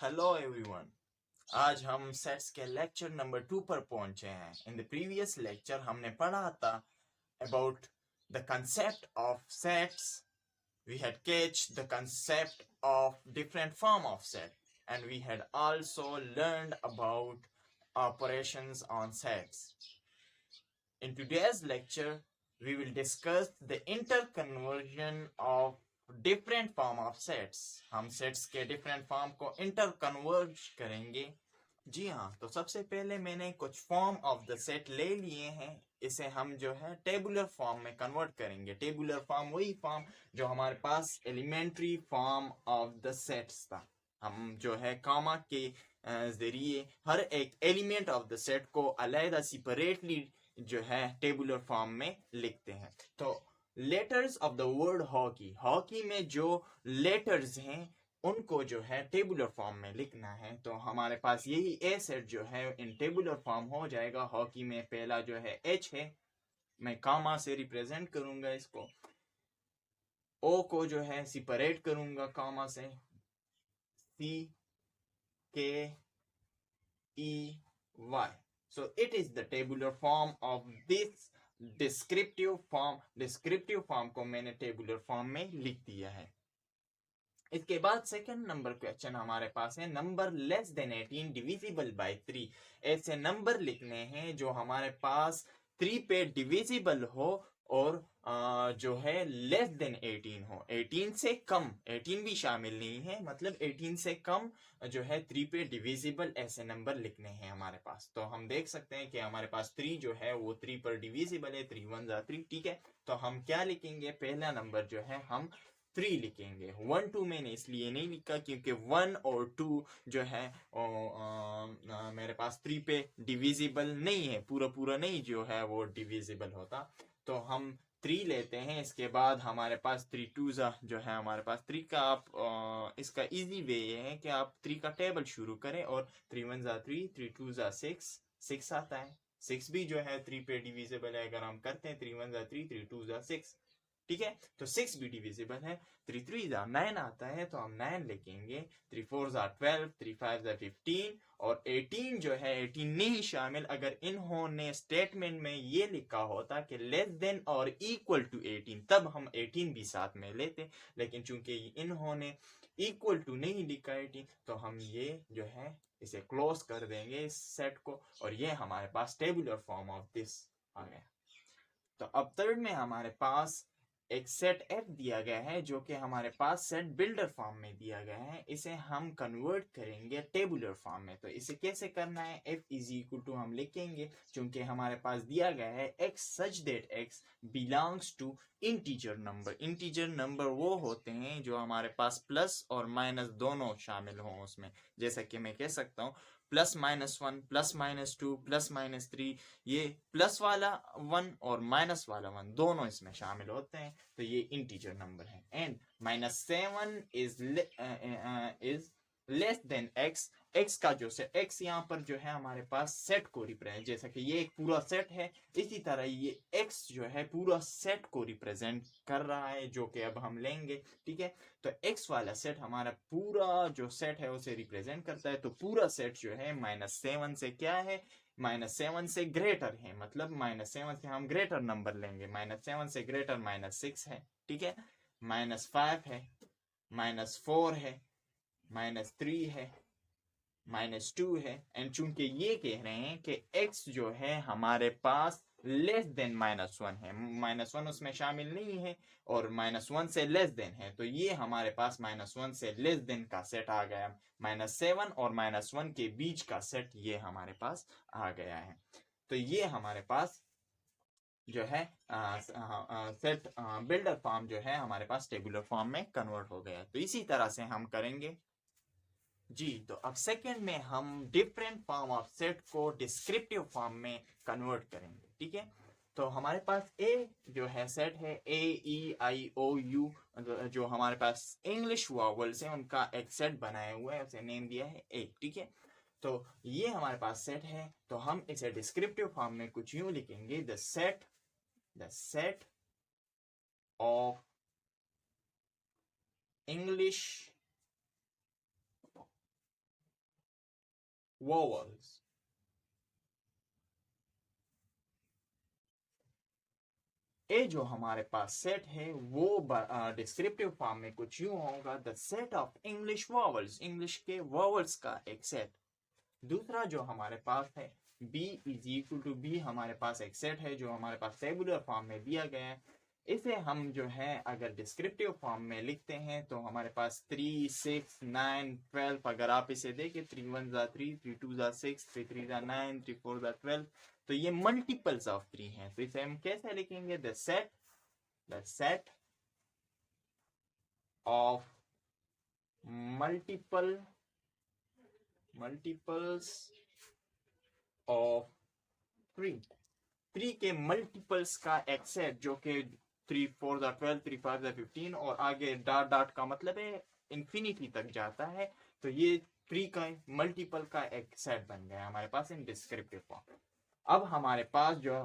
Hello everyone. आज हम sets के लेक्चर नंबर 2 पर पहुंचे हैं। इन द प्रीवियस लेक्चर हमने पढ़ा था about the concept of sets. We had catch the concept of different form of set, and we had also learned about operations on sets. In today's lecture, we will discuss the interconversion of different form of sets. हम sets के different form को inter converge करेंगे. जी हाँ, तो सबसे पहले मैंने कुछ फॉर्म ऑफ द सेट ले लिए हैं. इसे हम जो है टेबुलर फॉर्म में कन्वर्ट करेंगे. टेबुलर फॉर्म वही फॉर्म जो हमारे पास elementary form of the sets था. हम जो है कॉमा के जरिए हर एक एलिमेंट ऑफ द सेट को अलग सेपरेटली जो है टेबुलर फॉर्म में लिखते हैं. तो letters of the word hockey, hockey में जो लेटर्स हैं उनको जो है टेबुलर फॉर्म में लिखना है. तो हमारे पास यही ए सेट जो है इन टेबुलर फॉर्म हो जाएगा. हॉकी में पहला जो है एच है, मैं कामा से रिप्रेजेंट करूंगा इसको. ओ को जो है सेपरेट करूंगा कामा से. C K E Y. So it is the tabular form of this descriptive form. descriptive form को मैंने tabular form में लिख दिया है. इसके बाद सेकंड नंबर क्वेश्चन हमारे पास है number less than 18 divisible by 3. ऐसे नंबर लिखने हैं जो हमारे पास 3 पे डिविजिबल हो और जो है लेस देन 18 हो. 18 से कम, 18 भी शामिल नहीं है, मतलब 18 से कम जो है 3 पे डिविजिबल ऐसे नंबर लिखने हैं हमारे पास. तो हम देख सकते हैं कि हमारे पास 3 जो है वो 3 पर डिविजिबल है. 3 1 3. ठीक है, तो हम क्या लिखेंगे? पहला नंबर जो है हम 3 लिखेंगे. 1 2 मैंने इसलिए नहीं लिखा क्योंकि 1 और 2 जो है मेरे पास 3 पे डिविजिबल नहीं है. पूरा पूरा नहीं जो है वो डिविजिबल होता. तो हम 3 लेते हैं. इसके बाद हमारे पास 3 2 जो है हमारे पास 3 का आप इसका इजी वे ये है कि आप 3 का टेबल शुरू करें और 3 1 3 3 2 6 आता है. 6 भी जो है 3 पे डिविजिबल है. अगर हम करते हैं 3 1 3 3 2 6. ठीक है, तो 6 भी डिविजिबल है. 3 3 9 आता है तो हम 9 लिखेंगे. 3 4 12, 3 5 15 और 18 जो है 18 नहीं शामिल. अगर इन्होंने स्टेटमेंट में ये लिखा होता कि लेस देन और इक्वल टू 18 तब हम 18 भी साथ में लेते, लेकिन चूंकि इन्होंने इक्वल टू नहीं लिखा 18 तो हम ये जो है इसे क्लोज कर देंगे इस सेट को, और ये हमारे पास टेबुलर फॉर्म ऑफ दिस आ गया. तो अब थर्ड में हमारे पास एक सेट एफ दिया गया है जो कि हमारे पास सेट बिल्डर फॉर्म में दिया गया है. इसे हम कन्वर्ट करेंगे टेबुलर फॉर्म में. तो इसे कैसे करना है? एफ इज इक्वल टू हम लिखेंगे क्योंकि हमारे पास दिया गया है x such that x belongs to integer number. Integer number वो होते हैं जो हमारे पास प्लस और माइनस दोनों शामिल हों उसमें. जैसा कि मैं कह सकता हूँ plus minus 1, plus minus 2, plus minus 3. ये प्लस वाला 1 और माइनस वाला 1 दोनों इसमें शामिल होते हैं. तो ये इंटीजर नंबर है. And -7 is less then x. X का जो से एक्स यहाँ पर जो है हमारे पास सेट को रिप्रेजेंट, जैसा कि ये एक पूरा सेट है, इसी तरह ये एक्स जो है पूरा सेट को रिप्रेजेंट कर रहा है जो कि अब हम लेंगे. ठीक है, तो एक्स वाला सेट हमारा पूरा जो सेट है उसे रिप्रेजेंट करता है. तो पूरा सेट जो है -7 से क्या है? -7 से ग्रेटर है, मतलब -7 से हम ग्रेटर नंबर लेंगे. -7 से ग्रेटर -6 है. ठीक है, -5 है, -4 है, -3 है, -2 है. एंड चूंकि ये कह रहे हैं कि x जो है हमारे पास लेस देन -1 है, -1 उसमें शामिल नहीं है और -1 से लेस देन है, तो ये हमारे पास -1 से लेस देन का सेट आ गया. -7 और -1 के बीच का सेट ये हमारे पास आ गया है. तो ये हमारे पास जो है सेट बिल्डर फॉर्म जो है हमारे पास टेबुलर फॉर्म में कन्वर्ट हो गया. तो इसी तरह से हम करेंगे जी. तो अब सेकंड में हम डिफरेंट फॉर्म ऑफ सेट को डिस्क्रिप्टिव फॉर्म में कन्वर्ट करेंगे. ठीक है, तो हमारे पास ए जो है सेट है ए ई आई ओ यू, जो हमारे पास इंग्लिश वॉवल्स हैं उनका एक सेट बनाया हुआ है, उसे नेम दिया है ए. ठीक है, तो ये हमारे पास सेट है. तो हम इसे डिस्क्रिप्टिव फॉर्म में कुछ यूं लिखेंगे the set of English vowels. ये जो हमारे पास सेट है वो डिस्क्रिप्टिव फॉर्म में कुछ यूं होगा, the set of English vowels, English के वॉवल्स का एक सेट। दूसरा जो हमारे पास है b is equal to b, हमारे पास एक सेट है जो हमारे पास टेबुलर फॉर्म में दिया गया है। इसे हम जो है अगर डिस्क्रिप्टिव फॉर्म में लिखते हैं तो हमारे पास 3, 6, 9, 12, अगर आप इसे देखें 3 1 3, 3 2 6, 3 3 9, 3 4 12, तो ये मल्टीपल्स ऑफ 3 हैं। तो इसे हम कैसे लिखेंगे, the set of multiples of 3 के मल्टीपल्स का एक सेट जो कि 3 4 12, 3 5 15 और आगे डॉट डॉट का मतलब है इंफिनिटी तक जाता है। तो ये 3 का मल्टीपल का एक सेट बन गया हमारे पास इन डिस्क्रिप्टिव फॉर्म। अब हमारे पास जो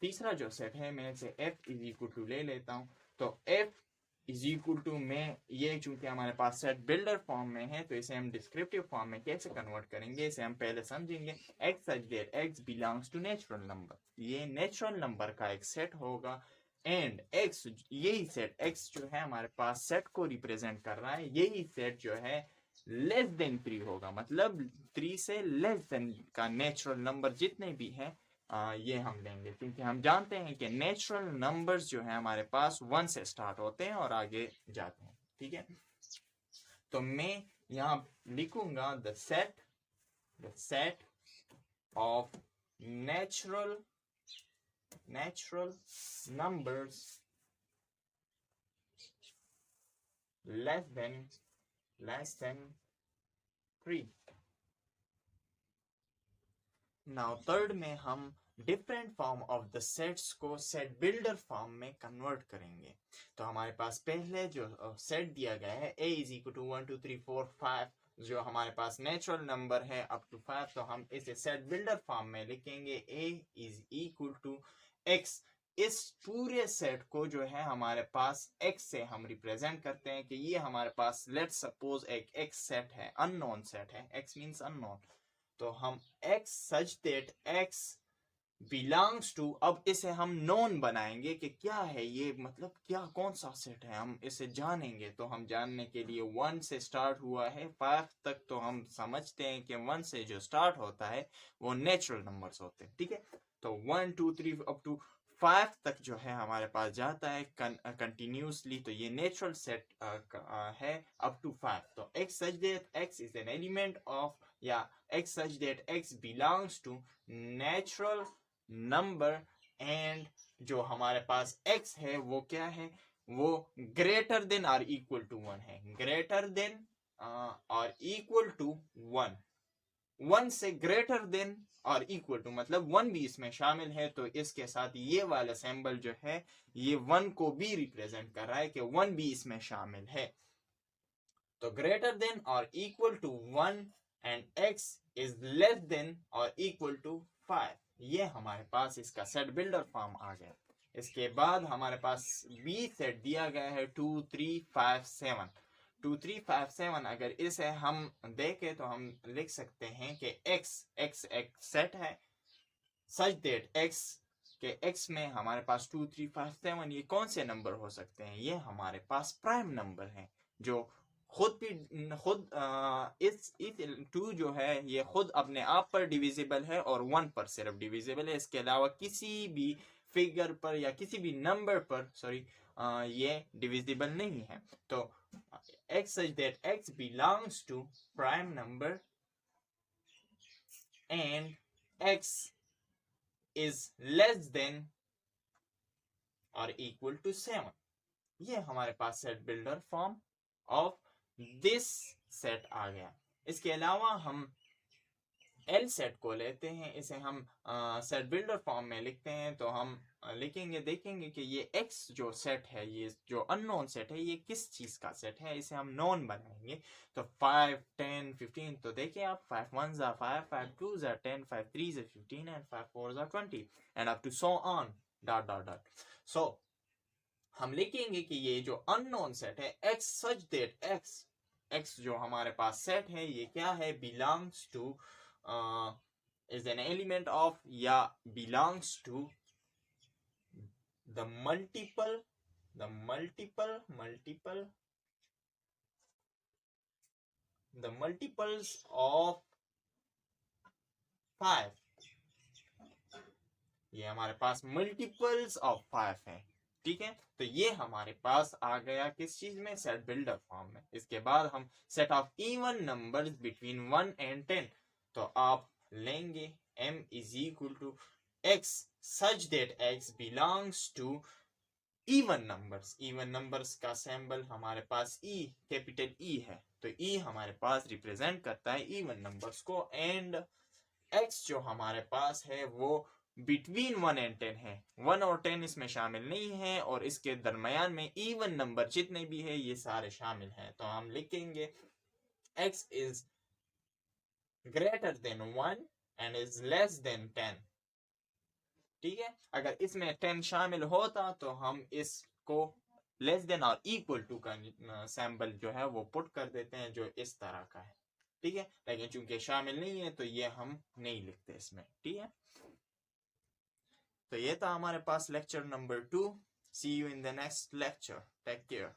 तीसरा जो सेट है, मैं इसे f इज इक्वल टू ले लेता हूं। तो f इज इक्वल टू में ये चूंकि हमारे पास सेट बिल्डर फॉर्म में है तो इसे हम डिस्क्रिप्टिव फॉर्म में कैसे कन्वर्ट करेंगे, इसे हम पहले समझेंगे। x such that x belongs to natural number, ये नेचुरल नंबर का एक सेट होगा। एंड x, यही सेट x जो है हमारे पास सेट को रिप्रेजेंट कर रहा है, यही सेट जो है लेस देन 3 होगा, मतलब 3 से लेस देन का नेचुरल नंबर जितने भी हैं ये हम लेंगे, क्योंकि हम जानते हैं कि नेचुरल नंबर्स जो है हमारे पास 1 से स्टार्ट होते हैं और आगे जाते हैं। ठीक है, तो मैं यहाँ लिखूंगा the set of natural numbers less than 3। Now third में हम different form of the sets को सेट बिल्डर फॉर्म में कन्वर्ट करेंगे। तो हमारे पास पहले जो सेट दिया गया है a इज इक्वल टू 1 2 3 4 5, जो हमारे पास नेचुरल नंबर है अप टू 5, तो हम इसे सेट बिल्डर फॉर्म में लिखेंगे a is equal to x। इस पूरे सेट को जो है हमारे पास x से हम रिप्रेजेंट करते हैं कि ये हमारे पास लेट्स सपोज एक x सेट है, अननोन सेट है, x मींस अननोन। तो हम x such that x belongs to, अब इसे हम नोन बनाएंगे कि क्या है ये, मतलब क्या कौन सा सेट है, हम इसे जानेंगे। तो हम जानने के लिए 1 से स्टार्ट हुआ है 5 तक, तो हम समझते हैं कि 1 से जो स्टार्ट होता है वो नेचुरल नंबर्स होते हैं। ठीक है, तो 1 2 3 अप टू 5 तक जो है हमारे पास जाता है कंटिन्यूसली, तो ये नेचुरल सेट है अप टू 5। तो x such that x is an element of, या x such that x belongs to natural number, and जो हमारे पास x है वो क्या है, वो ग्रेटर देन और इक्वल टू 1 है, ग्रेटर देन और इक्वल टू 1, 1 से ग्रेटर देन और इक्वल टू, मतलब 1 भी इसमें शामिल है, तो इसके साथ ये वाला सिंबल जो है ये 1 को भी रिप्रेजेंट कर रहा है कि 1 भी इसमें शामिल है। तो ग्रेटर देन और equal to 1 and x is less than और इक्वल टू 5, ये हमारे पास इसका सेट बिल्डर फॉर्म आ गया। इसके बाद हमारे पास b सेट दिया गया है 2 3 5 7, 2 3 5 7। अगर इसे हम देखें तो हम लिख सकते हैं कि x एक सेट है सच दैट x के x में हमारे पास 2 3 5 7, ये कौन से नंबर हो सकते हैं, ये हमारे पास प्राइम नंबर हैं जो खुद इस 2 जो है ये खुद अपने आप पर डिविजिबल है और 1 पर सिर्फ डिविजिबल है, इसके अलावा किसी भी फिगर पर या किसी भी नंबर पर ये डिविजिबल नहीं है। तो x such that x belongs to prime number and x is less than or equal to 7, ये हमारे पास set builder form of this set आ गया। इसके अलावा हम L सेट को लेते हैं, इसे हम सेट बिल्डर फॉर्म में लिखते हैं, तो हम लिखेंगे, देखेंगे कि ये x जो सेट है, ये जो अननोन सेट है, ये किस चीज का सेट है, इसे हम नोन बनाएंगे। तो 5 10 15, तो देखिए आप 5 1 5, 5 2 10, 5 3 15 and 5 4 20 and up to so on dot dot dot. So हम लिखेंगे कि ये जो अननोन सेट है x such that x x जो हमारे पास सेट है ये क्या है, belongs to is an element of या belongs to the multiple the multiples of 5। ये हमारे पास मल्टीपल्स ऑफ 5 है, ठीक है। तो ये हमारे पास आ गया किस चीज में, सेट बिल्डर फॉर्म में। इसके बाद हम set of even numbers between 1 and 10, तो आप लेंगे m is equal to x such that x belongs to even numbers. Even numbers का सिंबल हमारे पास e, कैपिटल E है, तो E हमारे पास रिप्रेजेंट करता है इवन नंबर्स को, एंड x जो हमारे पास है वो बिटवीन 1 and 10 है। 1 और 10 इसमें शामिल नहीं है, और इसके दरमियान में इवन नंबर जितने भी है ये सारे शामिल हैं। तो हम लिखेंगे x is greater than 1 and is less than 10, ठीक है। अगर इसमें 10 शामिल होता तो हम इसको लेस देन और इक्वल टू का सिंबल जो है वो पुट कर देते हैं, जो इस तरह का है, ठीक है। लेकिन चूंकि शामिल नहीं है तो ये हम नहीं लिखते इसमें, ठीक है। तो ये था हमारे पास lecture number 2। See you in the next lecture, take care.